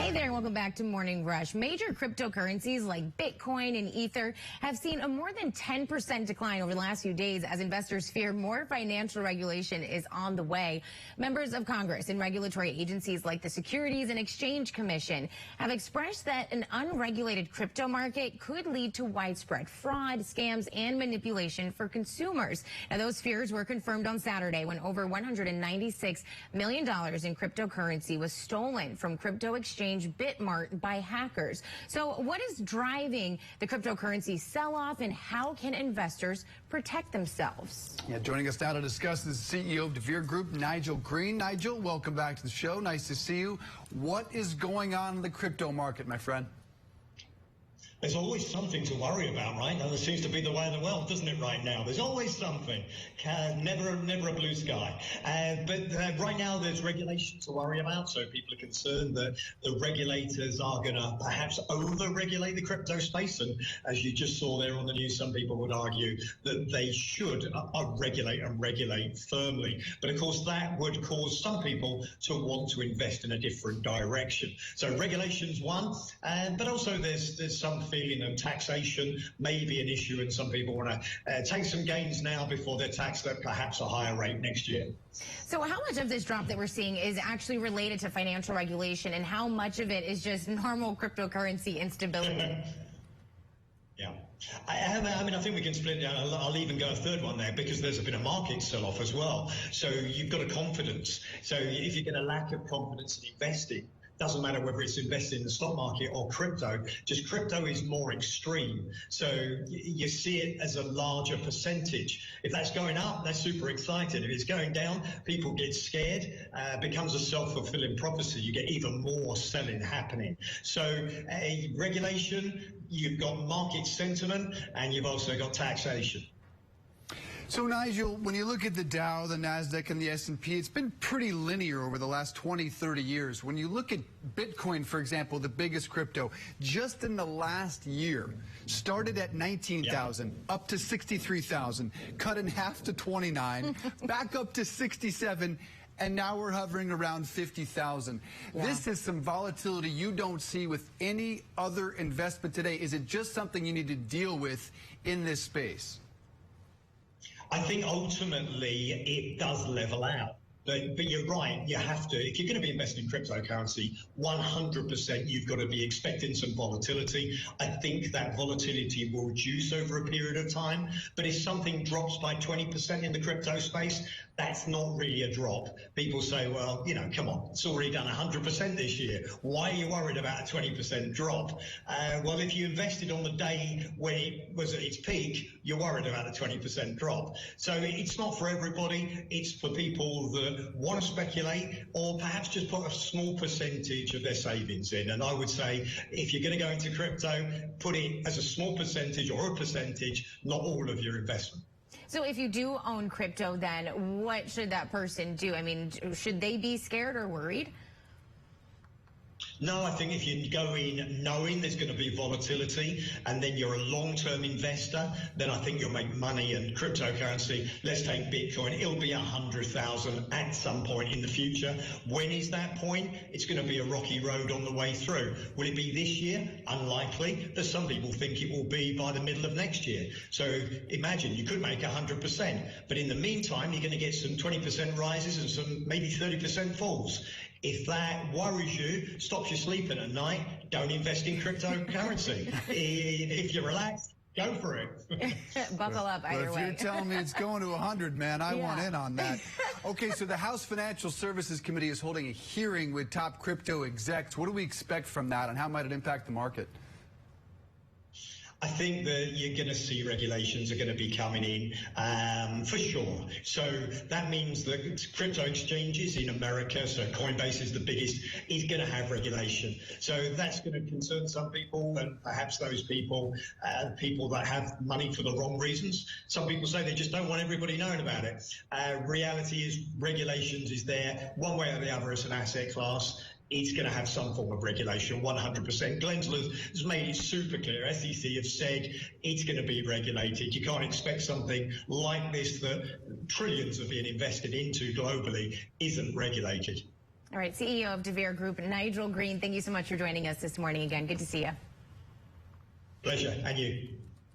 Hey there, welcome back to Morning Rush. Major cryptocurrencies like Bitcoin and Ether have seen a more than 10% decline over the last few days as investors fear more financial regulation is on the way. Members of Congress and regulatory agencies like the Securities and Exchange Commission have expressed that an unregulated crypto market could lead to widespread fraud, scams, and manipulation for consumers. Now, those fears were confirmed on Saturday when over $196 million in cryptocurrency was stolen from crypto exchange Bitmart by hackers. So what is driving the cryptocurrency sell-off and how can investors protect themselves? Yeah, joining us now to discuss is the CEO of DeVere Group, Nigel Green. Nigel, welcome back to the show. Nice to see you. What is going on in the crypto market, my friend? There's always something to worry about, right? And that seems to be the way of the world, doesn't it, right now? There's always something. Never a blue sky. But right now there's regulation to worry about, so people are concerned that the regulators are going to perhaps over-regulate the crypto space. And as you just saw there on the news, some people would argue that they should regulate and regulate firmly. But of course, that would cause some people to want to invest in a different direction. So regulation's one, but also there's some feeling of taxation may be an issue, and some people want to take some gains now before they're taxed at perhaps a higher rate next year. So how much of this drop that we're seeing is actually related to financial regulation, and how much of it is just normal cryptocurrency instability? Yeah. I think we can split it down. I'll even go a third one there, because there's been a market sell-off as well. So you've got a confidence. So if you get a lack of confidence in investing, doesn't matter whether it's invested in the stock market or crypto, just crypto is more extreme. So you see it as a larger percentage. If that's going up, they're super excited. If it's going down, people get scared, becomes a self-fulfilling prophecy. You get even more selling happening. So regulation, you've got market sentiment, and you've also got taxation. So, Nigel, when you look at the Dow, the NASDAQ, and the S&P, it's been pretty linear over the last 20, 30 years. When you look at Bitcoin, for example, the biggest crypto, just in the last year, started at 19,000, up to 63,000, cut in half to 29, back up to 67, and now we're hovering around 50,000. Yeah. This is some volatility you don't see with any other investment today. Is it just something you need to deal with in this space? I think ultimately it does level out. But you're right, you have to. If you're going to be investing in cryptocurrency, 100% you've got to be expecting some volatility. I think that volatility will reduce over a period of time. But if something drops by 20% in the crypto space, that's not really a drop. People say, well, come on, it's already done 100% this year. Why are you worried about a 20% drop? Well, if you invested on the day when it was at its peak, you're worried about a 20% drop. So it's not for everybody. It's for people that want to speculate, or perhaps just put a small percentage of their savings in. And I would say, if you're going to go into crypto, put it as a small percentage or a percentage, not all of your investment. So if you do own crypto, then what should that person do? I mean, should they be scared or worried? No, I think if you go in knowing there's going to be volatility and then you're a long-term investor, then I think you'll make money. And cryptocurrency, let's take Bitcoin, it'll be 100,000 at some point in the future. When is that point? It's going to be a rocky road on the way through. Will it be this year? Unlikely. But some people think it will be by the middle of next year. So imagine you could make 100%. But in the meantime, you're going to get some 20% rises and some maybe 30% falls. If that worries you, stops you sleeping at night, don't invest in cryptocurrency. If you're relaxed, go for it. Buckle up either way. If you're telling me it's going to 100, man, I want in on that. Okay, so the House Financial Services Committee is holding a hearing with top crypto execs. What do we expect from that, and how might it impact the market? I think that you're going to see regulations are going to be coming in for sure. So that means that crypto exchanges in America, so Coinbase is the biggest, is going to have regulation. So that's going to concern some people, and perhaps those people, people that have money for the wrong reasons. Some people say they just don't want everybody knowing about it. Reality is regulations is there one way or the other as an asset class. It's going to have some form of regulation, 100%. Glensley has made it super clear. SEC have said it's going to be regulated. You can't expect something like this that trillions are being invested into globally isn't regulated. All right, CEO of DeVere Group, Nigel Green, thank you so much for joining us this morning again. Good to see you. Pleasure, and you.